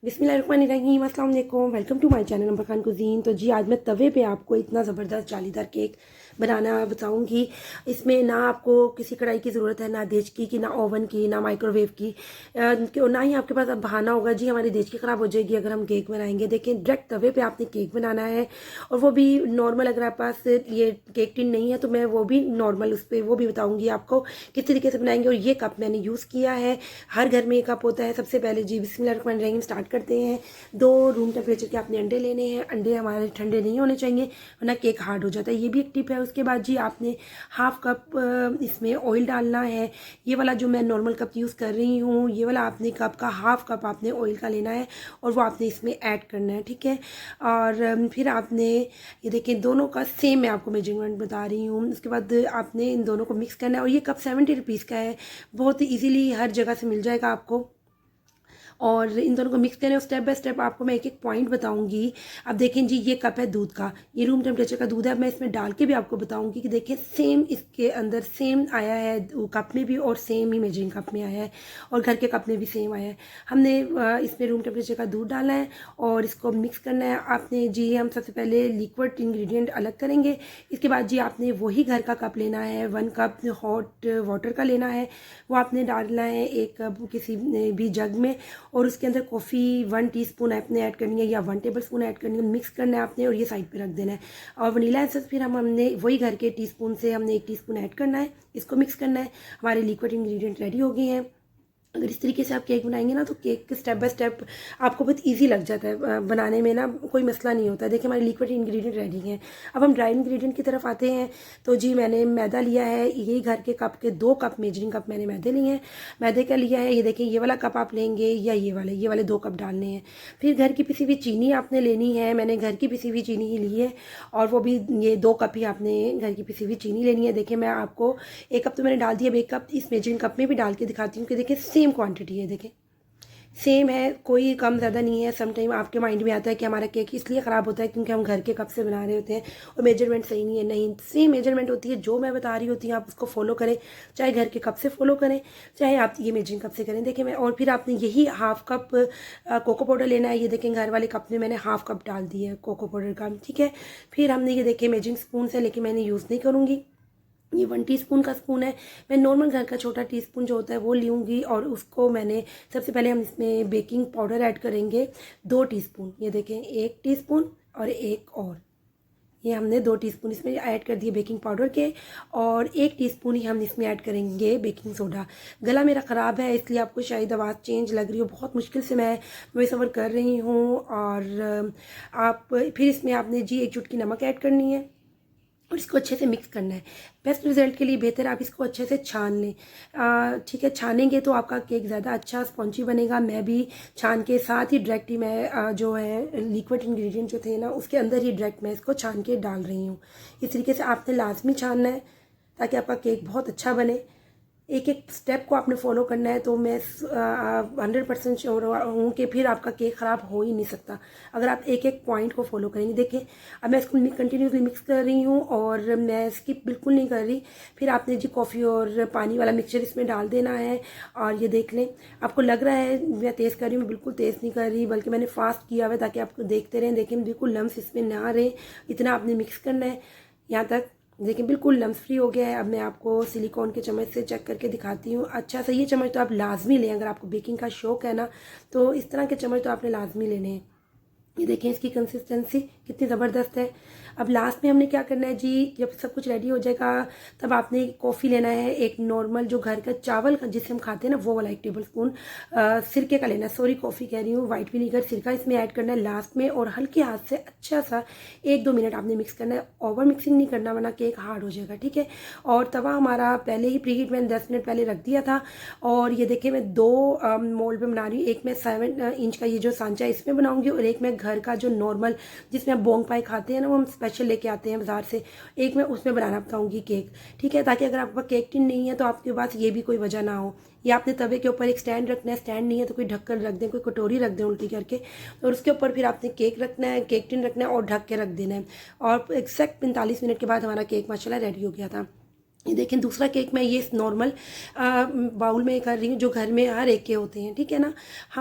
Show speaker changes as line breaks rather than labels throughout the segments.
बिस्मिल्लाहिर्रहमानिर्रहीम, अस्सलाम वालेकुम। Welcome to my channel number Khan cuisine. तो जी आज मैं तवे पे आपको इतना ज़बरदस्त जालीदार केक बनाना बताऊंगी। इसमें ना आपको किसी कढ़ाई की ज़रूरत है, ना देच की ना ओवन की, ना माइक्रोवेव की, ना ही आपके पास अब बहाना होगा जी हमारी देच की ख़राब हो जाएगी अगर हम केक बनाएंगे। देखें, डायरेक्ट तवे पे आपने केक बनाना है, और वो भी नॉर्मल। अगर आपके पास ये केक टिन नहीं है तो मैं वो भी नॉर्मल उस पर वो भी बताऊँगी आपको किस तरीके से बनाएंगे। और ये कप मैंने यूज़ किया है, हर घर में ये कप होता है। सबसे पहले जी बिस्मिल्लाहिर्रहमानिर्रहीम स्टार्ट करते हैं। 2 रूम टेम्परेचर के आपने अंडे लेने हैं। अंडे हमारे ठंडे नहीं होने चाहिए वरना केक हार्ड हो जाता है, ये भी एक टिप है। उसके बाद जी आपने हाफ कप इसमें ऑयल डालना है। ये वाला जो मैं नॉर्मल कप यूज़ कर रही हूँ, ये वाला आपने कप का हाफ कप आपने ऑयल का लेना है और वो आपने इसमें ऐड करना है, ठीक है। और फिर आपने ये देखें दोनों का सेम मैं आपको मेजरमेंट बता रही हूँ। उसके बाद आपने इन दोनों को मिक्स करना है। और ये कप 70 रुपीज़ का है, बहुत ईजीली हर जगह से मिल जाएगा आपको। और इन दोनों को मिक्स करें और स्टेप बाय स्टेप आपको मैं एक एक पॉइंट बताऊंगी। अब देखें जी, ये कप है दूध का, ये रूम टेम्परेचर का दूध है। मैं इसमें डाल के भी आपको बताऊंगी कि देखें सेम इसके अंदर सेम आया है कप में भी, और सेम ही मेजरिंग कप में आया है, और घर के कप में भी सेम आया है। हमने इसमें रूम टेम्परेचर का दूध डालना है और इसको मिक्स करना है आपने जी। हम सबसे पहले लिक्विड इंग्रेडिएंट अलग करेंगे। इसके बाद जी आपने वही घर का कप लेना है, 1 कप हॉट वाटर का लेना है, वो आपने डालना है एक कप किसी भी जग में। और उसके अंदर कॉफ़ी 1 टीस्पून आपने ऐड करनी है या 1 टेबलस्पून ऐड करनी है। मिक्स करना है आपने और ये साइड पे रख देना है। और वनीला एसेंस फिर हमने वही घर के टीस्पून से हमने 1 टीस्पून ऐड करना है, इसको मिक्स करना है। हमारे लिक्विड इंग्रेडिएंट रेडी हो गए हैं। अगर इस तरीके से आप केक बनाएंगे ना तो केक स्टेप बाय स्टेप आपको बहुत इजी लग जाता है बनाने में, ना कोई मसला नहीं होता है। देखिए हमारे लिक्विड इंग्रेडिएंट रेडी हैं। अब हम ड्राई इंग्रेडिएंट की तरफ आते हैं। तो जी मैंने मैदा लिया है, यही घर के कप के 2 कप मेजरिंग कप मैंने मैदे लिए हैं। मैदे का लिया है, ये देखिए ये वाला कप आप लेंगे या ये वाले 2 कप डालने हैं। फिर घर की पिसी हुई चीनी आपने लेनी है, मैंने घर की पिसी हुई चीनी ही ली है, और वो भी ये 2 कप ही आपने घर की पिसी हुई चीनी लेनी है। देखिए मैं आपको 1 कप तो मैंने डाल दिया, अब 1 कप इस मेजरिंग कप में भी डाल के दिखाती हूँ कि देखिए सेम क्वांटिटी है। देखें सेम है, कोई कम ज़्यादा नहीं है। सम टाइम आपके माइंड में आता है कि हमारा केक इसलिए ख़राब होता है क्योंकि हम घर के कप से बना रहे होते हैं और मेजरमेंट सही नहीं है। नहीं, सेम मेजरमेंट होती है, जो मैं बता रही होती हूँ आप उसको फॉलो करें, चाहे घर के कप से फॉलो करें चाहे आप ये मेजरिंग कप से करें। देखिए मैं, और फिर आपने यही हाफ कप कोको पाउडर लेना है। ये देखें घर वाले कप में मैंने हाफ कप डाल दिया है कोको पाउडर का, ठीक है। फिर हमने ये देखें मेजरिंग स्पून से, लेकिन मैंने यूज़ नहीं करूँगी, ये 1 टीस्पून का स्पून है। मैं नॉर्मल घर का छोटा टीस्पून जो होता है वो लूँगी, और उसको मैंने सबसे पहले हम इसमें बेकिंग पाउडर ऐड करेंगे 2 टीस्पून। ये देखें 1 टीस्पून और एक और, ये हमने 2 टीस्पून इसमें ऐड कर दिए बेकिंग पाउडर के, और 1 टीस्पून ही हम इसमें ऐड करेंगे बेकिंग सोडा। गला मेरा ख़राब है इसलिए आपको शायद आवाज़ चेंज लग रही हो, बहुत मुश्किल से मैं वॉइस ओवर कर रही हूँ। और आप फिर इसमें आपने जी 1 चुटकी नमक ऐड करनी है और इसको अच्छे से मिक्स करना है। बेस्ट रिजल्ट के लिए बेहतर आप इसको अच्छे से छान लें, ठीक है। छानेंगे तो आपका केक ज़्यादा अच्छा स्पॉन्जी बनेगा। मैं भी छान के साथ ही डायरेक्ट ही मैं जो है लिक्विड इंग्रेडिएंट जो थे ना उसके अंदर ही डायरेक्ट मैं इसको छान के डाल रही हूँ। इस तरीके से आपने लाजमी छानना है ताकि आपका केक बहुत अच्छा बने। एक एक स्टेप को आपने फॉलो करना है, तो मैं 100% श्योर हूँ कि फिर आपका केक ख़राब हो ही नहीं सकता अगर आप एक एक पॉइंट को फॉलो करेंगे। देखिए अब मैं इसको कंटिन्यूसली मिक्स कर रही हूँ और मैं स्किप बिल्कुल नहीं कर रही। फिर आपने जी कॉफ़ी और पानी वाला मिक्सचर इसमें डाल देना है। और ये देख लें, आपको लग रहा है मैं तेज़ कर रही हूँ, मैं बिल्कुल तेज़ नहीं कर रही, बल्कि मैंने फास्ट किया हुआ है ताकि आपको देखते रहें। देखें बिल्कुल लम्स इसमें ना रहे, इतना आपने मिक्स करना है यहाँ तक। देखिए बिल्कुल लम्स फ्री हो गया है। अब मैं आपको सिलिकॉन के चम्मच से चेक करके दिखाती हूँ। अच्छा सा ये चम्मच तो आप लाजमी लें, अगर आपको बेकिंग का शौक है ना तो इस तरह के चम्मच तो आपने लाजमी लेने हैं। ये देखें इसकी कंसिस्टेंसी कितनी ज़बरदस्त है। अब लास्ट में हमने क्या करना है जी, जब सब कुछ रेडी हो जाएगा तब आपने कॉफ़ी लेना है, एक नॉर्मल जो घर का चावल का जिसे हम खाते हैं ना वो वाला 1 टेबल स्पून सिरके का लेना है। सॉरी कॉफ़ी कह रही हूँ, वाइट विनीगर सिरका इसमें ऐड करना है लास्ट में, और हल्के हाथ से अच्छा सा 1-2 मिनट आपने मिक्स करना है। ओवर मिक्सिंग नहीं करना वरना केक हार्ड हो जाएगा, ठीक है। और तवा हमारा पहले ही प्रीहीट मैंने 10 मिनट पहले रख दिया था। और ये देखिए मैं 2 मोल्ड में बना रही हूँ। एक मैं 7 इंच का ये जो सांचा है इसमें बनाऊंगी, और एक मैं घर का जो नॉर्मल जिसमें आप बोंग पाई खाते हैं ना वो हम स्पेशल लेके आते हैं बाजार से, एक मैं उसमें बनाना बताऊंगी केक, ठीक है। ताकि अगर आपका केक टिन नहीं है तो आपके पास ये भी कोई वजह ना हो। ये आपने तवे के ऊपर एक स्टैंड रखना है, स्टैंड नहीं है तो कोई ढक्कन रख दें, कोई कटोरी रख दें उल्टी करके, और उसके ऊपर फिर आपने केक रखना है, केक टिन रखना है और ढक के रख देना है। और एक्जैक्ट 45 मिनट के बाद हमारा केक माशाल्लाह रेडी हो गया था। ये देखें दूसरा केक मैं ये नॉर्मल बाउल में कर रही हूँ, जो घर में हर एक के होते हैं, ठीक है ना।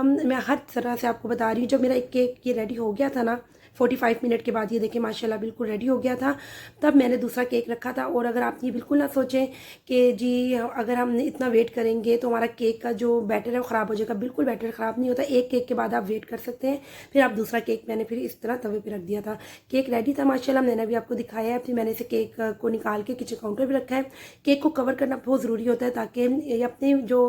मैं हर तरह से आपको बता रही हूँ। जब मेरा एक केक ये रेडी हो गया था ना 45 मिनट के बाद, ये देखें माशाल्लाह बिल्कुल रेडी हो गया था, तब मैंने दूसरा केक रखा था। और अगर आप ये बिल्कुल ना सोचें कि जी अगर हम इतना वेट करेंगे तो हमारा केक का जो बैटर है वो ख़राब हो जाएगा, बिल्कुल बैटर ख़राब नहीं होता। एक केक के बाद आप वेट कर सकते हैं, फिर आप दूसरा केक मैंने फिर इस तरह तवे पर रख दिया था। केक रेडी था माशाल्लाह, मैंने अभी आपको दिखाया है। फिर मैंने इसे केक को निकाल के किचन काउंटर पर रखा है। केक को कवर करना बहुत ज़रूरी होता है ताकि ये अपने जो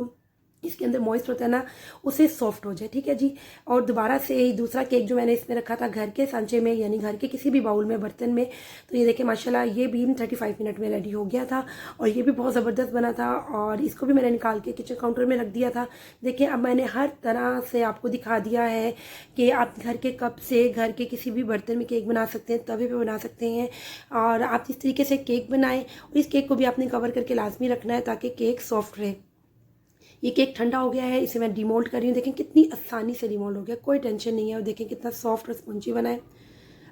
इसके अंदर मॉइस्ट होता है ना उसे सॉफ्ट हो जाए, ठीक है जी। और दोबारा से दूसरा केक जो मैंने इसमें रखा था घर के सांचे में, यानी घर के किसी भी बाउल में, बर्तन में, तो ये देखें माशाल्लाह ये भी 35 मिनट में रेडी हो गया था और ये भी बहुत ज़बरदस्त बना था। और इसको भी मैंने निकाल के किचन काउंटर में रख दिया था। देखिए अब मैंने हर तरह से आपको दिखा दिया है कि आप घर के कप से, घर के किसी भी बर्तन में केक बना सकते हैं, तवे पर बना सकते हैं। और आप इस तरीके से केक बनाएं और इस केक को भी आपने कवर करके लाजमी रखना है ताकि केक सॉफ्ट रहे। ये केक ठंडा हो गया है, इसे मैं डिमोल्ड कर रही हूँ। देखें कितनी आसानी से डिमोल्ड हो गया, कोई टेंशन नहीं है। और देखें कितना सॉफ्ट और स्पंजी बना है।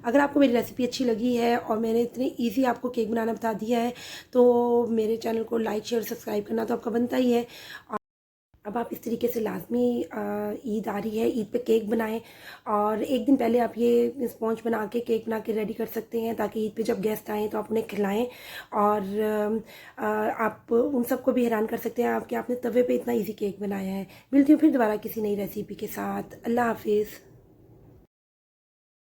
अगर आपको मेरी रेसिपी अच्छी लगी है और मैंने इतनी इजी आपको केक बनाना बता दिया है तो मेरे चैनल को लाइक शेयर सब्सक्राइब करना तो आपका बनता ही है। अब आप इस तरीके से लाजमी ईद आ रही है, ईद पे केक बनाएं और एक दिन पहले आप ये स्पॉन्ज बना के केक बना के रेडी कर सकते हैं ताकि ईद पे जब गेस्ट आएँ तो आप उन्हें खिलाएं। और आप उन सबको भी हैरान कर सकते हैं आप कि आपने तवे पे इतना इजी केक बनाया है। मिलती हूँ फिर दोबारा किसी नई रेसिपी के साथ। अल्लाह हाफिज़।